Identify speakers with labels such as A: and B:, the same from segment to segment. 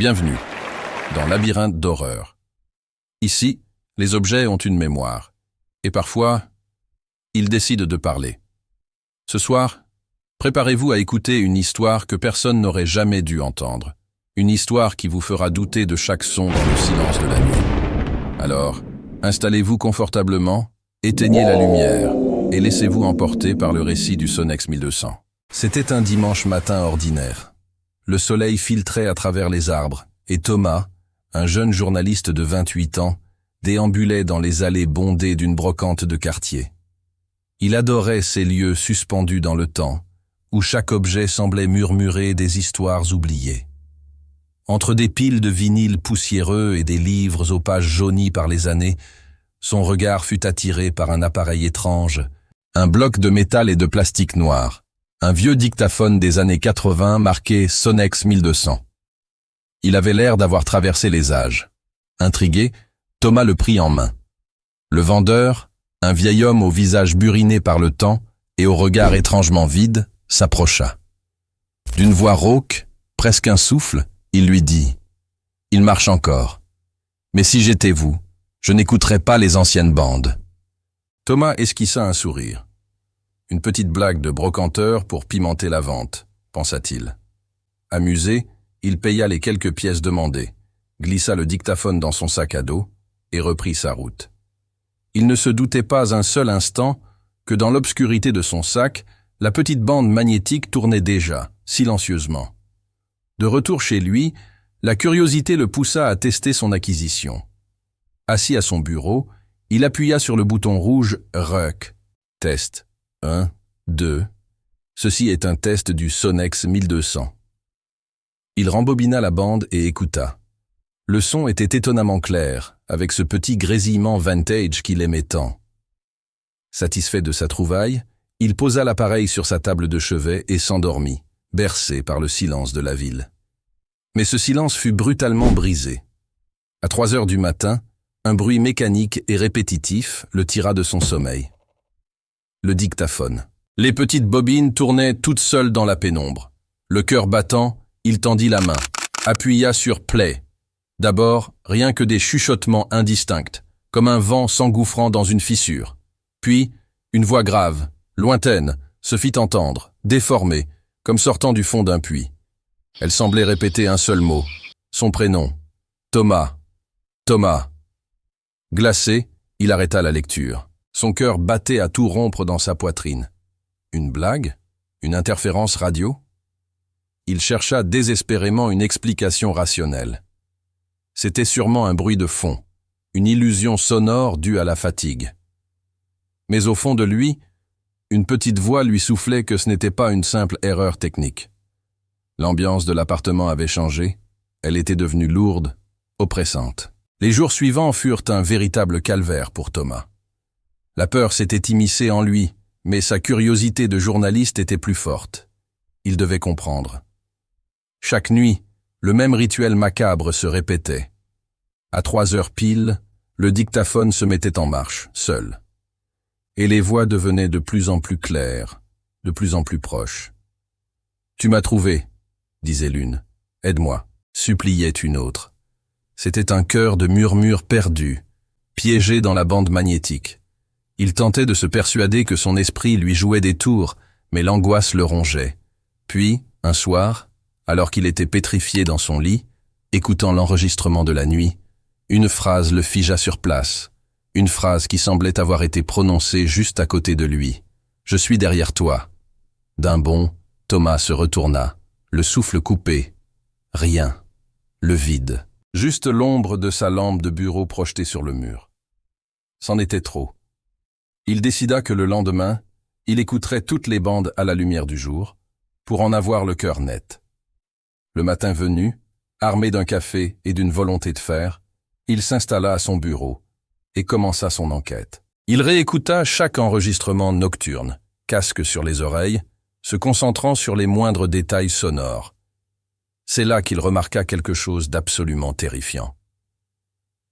A: Bienvenue dans Labyrinthe d'horreur. Ici, les objets ont une mémoire, et parfois, ils décident de parler. Ce soir, préparez-vous à écouter une histoire que personne n'aurait jamais dû entendre, une histoire qui vous fera douter de chaque son dans le silence de la nuit. Alors, installez-vous confortablement, éteignez la lumière, et laissez-vous emporter par le récit du Sonex 1200. C'était un dimanche matin ordinaire. Le soleil filtrait à travers les arbres, et Thomas, un jeune journaliste de 28 ans, déambulait dans les allées bondées d'une brocante de quartier. Il adorait ces lieux suspendus dans le temps, où chaque objet semblait murmurer des histoires oubliées. Entre des piles de vinyles poussiéreux et des livres aux pages jaunies par les années, son regard fut attiré par un appareil étrange, un bloc de métal et de plastique noir, un vieux dictaphone des années 80 marqué Sonex 1200. Il avait l'air d'avoir traversé les âges. Intrigué, Thomas le prit en main. Le vendeur, un vieil homme au visage buriné par le temps et au regard étrangement vide, s'approcha. D'une voix rauque, presque un souffle, il lui dit « Il marche encore. Mais si j'étais vous, je n'écouterais pas les anciennes bandes. » Thomas esquissa un sourire. Une petite blague de brocanteur pour pimenter la vente, pensa-t-il. Amusé, il paya les quelques pièces demandées, glissa le dictaphone dans son sac à dos et reprit sa route. Il ne se doutait pas un seul instant que dans l'obscurité de son sac, la petite bande magnétique tournait déjà, silencieusement. De retour chez lui, la curiosité le poussa à tester son acquisition. Assis à son bureau, il appuya sur le bouton rouge « RUC ». Test. 1, 2. Ceci est un test du Sonex 1200. Il rembobina la bande et écouta. Le son était étonnamment clair, avec ce petit grésillement vintage qu'il aimait tant. Satisfait de sa trouvaille, il posa l'appareil sur sa table de chevet et s'endormit, bercé par le silence de la ville. Mais ce silence fut brutalement brisé. À 3 heures du matin, un bruit mécanique et répétitif le tira de son sommeil. Le dictaphone. Les petites bobines tournaient toutes seules dans la pénombre. Le cœur battant, il tendit la main, appuya sur « Play ». D'abord, rien que des chuchotements indistincts, comme un vent s'engouffrant dans une fissure. Puis, une voix grave, lointaine, se fit entendre, déformée, comme sortant du fond d'un puits. Elle semblait répéter un seul mot, son prénom. Thomas. Thomas. Glacé, il arrêta la lecture. Son cœur battait à tout rompre dans sa poitrine. Une blague? Une interférence radio? Il chercha désespérément une explication rationnelle. C'était sûrement un bruit de fond, une illusion sonore due à la fatigue. Mais au fond de lui, une petite voix lui soufflait que ce n'était pas une simple erreur technique. L'ambiance de l'appartement avait changé, elle était devenue lourde, oppressante. Les jours suivants furent un véritable calvaire pour Thomas. La peur s'était immiscée en lui, mais sa curiosité de journaliste était plus forte. Il devait comprendre. Chaque nuit, le même rituel macabre se répétait. À 3 heures pile, le dictaphone se mettait en marche, seul. Et les voix devenaient de plus en plus claires, de plus en plus proches. « Tu m'as trouvé », disait l'une. « Aide-moi », suppliait une autre. C'était un chœur de murmures perdus, piégé dans la bande magnétique. Il tentait de se persuader que son esprit lui jouait des tours, mais l'angoisse le rongeait. Puis, un soir, alors qu'il était pétrifié dans son lit, écoutant l'enregistrement de la nuit, une phrase le figea sur place, une phrase qui semblait avoir été prononcée juste à côté de lui. « Je suis derrière toi ». D'un bond, Thomas se retourna, le souffle coupé. Rien. Le vide. Juste l'ombre de sa lampe de bureau projetée sur le mur. C'en était trop. Il décida que le lendemain, il écouterait toutes les bandes à la lumière du jour, pour en avoir le cœur net. Le matin venu, armé d'un café et d'une volonté de faire, il s'installa à son bureau et commença son enquête. Il réécouta chaque enregistrement nocturne, casque sur les oreilles, se concentrant sur les moindres détails sonores. C'est là qu'il remarqua quelque chose d'absolument terrifiant.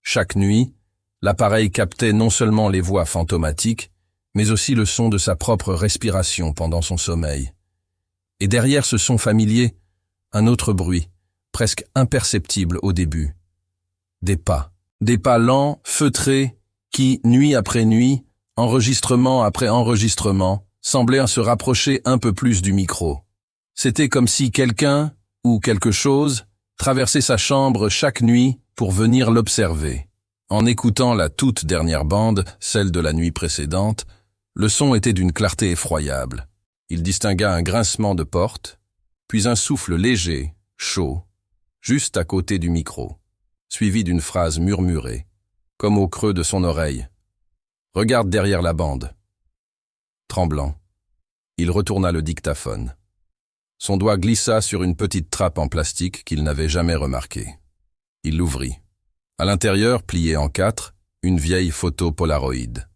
A: Chaque nuit, l'appareil captait non seulement les voix fantomatiques, mais aussi le son de sa propre respiration pendant son sommeil. Et derrière ce son familier, un autre bruit, presque imperceptibles au début. Des pas lents, feutrés, qui, nuit après nuit, enregistrement après enregistrement, semblaient se rapprocher un peu plus du micro. C'était comme si quelqu'un, ou quelque chose, traversait sa chambre chaque nuit pour venir l'observer. En écoutant la toute dernière bande, celle de la nuit précédente, le son était d'une clarté effroyable. Il distingua un grincement de porte, puis un souffle léger, chaud, juste à côté du micro, suivi d'une phrase murmurée, comme au creux de son oreille. « Regarde derrière la bande. » Tremblant, il retourna le dictaphone. Son doigt glissa sur une petite trappe en plastique qu'il n'avait jamais remarquée. Il l'ouvrit. À l'intérieur, pliée en 4, une vieille photo Polaroid.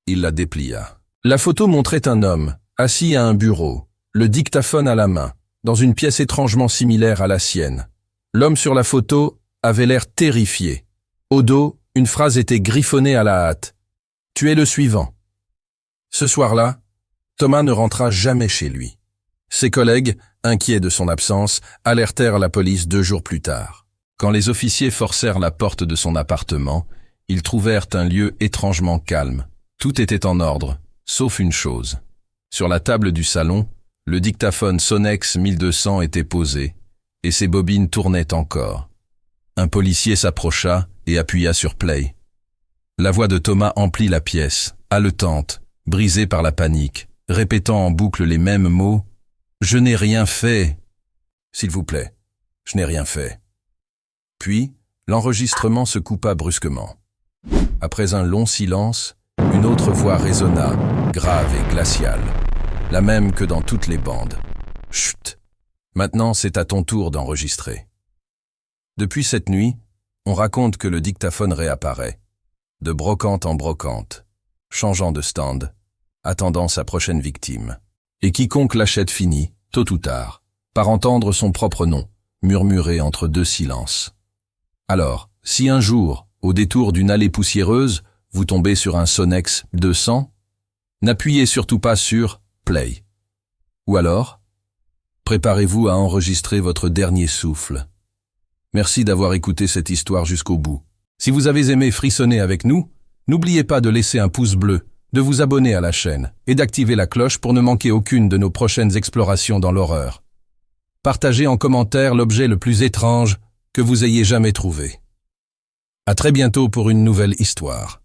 A: Il la déplia. La photo montrait un homme, assis à un bureau, le dictaphone à la main, dans une pièce étrangement similaire à la sienne. L'homme sur la photo avait l'air terrifié. Au dos, une phrase était griffonnée à la hâte. « Tu es le suivant ». Ce soir-là, Thomas ne rentra jamais chez lui. Ses collègues, inquiets de son absence, alertèrent la police 2 jours plus tard. Quand les officiers forcèrent la porte de son appartement, ils trouvèrent un lieu étrangement calme. Tout était en ordre, sauf une chose. Sur la table du salon, le dictaphone Sonex 1200 était posé, et ses bobines tournaient encore. Un policier s'approcha et appuya sur play. La voix de Thomas emplit la pièce, haletante, brisée par la panique, répétant en boucle les mêmes mots. « Je n'ai rien fait. »« S'il vous plaît, je n'ai rien fait. » Puis, l'enregistrement se coupa brusquement. Après un long silence, une autre voix résonna, grave et glaciale, la même que dans toutes les bandes. « Chut! Maintenant, c'est à ton tour d'enregistrer. » Depuis cette nuit, on raconte que le dictaphone réapparaît, de brocante en brocante, changeant de stand, attendant sa prochaine victime. Et quiconque l'achète finit, tôt ou tard, par entendre son propre nom, murmuré entre 2 silences. Alors, si un jour, au détour d'une allée poussiéreuse, vous tombez sur un Sonex 200, n'appuyez surtout pas sur « Play ». Ou alors, préparez-vous à enregistrer votre dernier souffle. Merci d'avoir écouté cette histoire jusqu'au bout. Si vous avez aimé frissonner avec nous, n'oubliez pas de laisser un pouce bleu, de vous abonner à la chaîne et d'activer la cloche pour ne manquer aucune de nos prochaines explorations dans l'horreur. Partagez en commentaire l'objet le plus étrange que vous ayez jamais trouvé. À très bientôt pour une nouvelle histoire.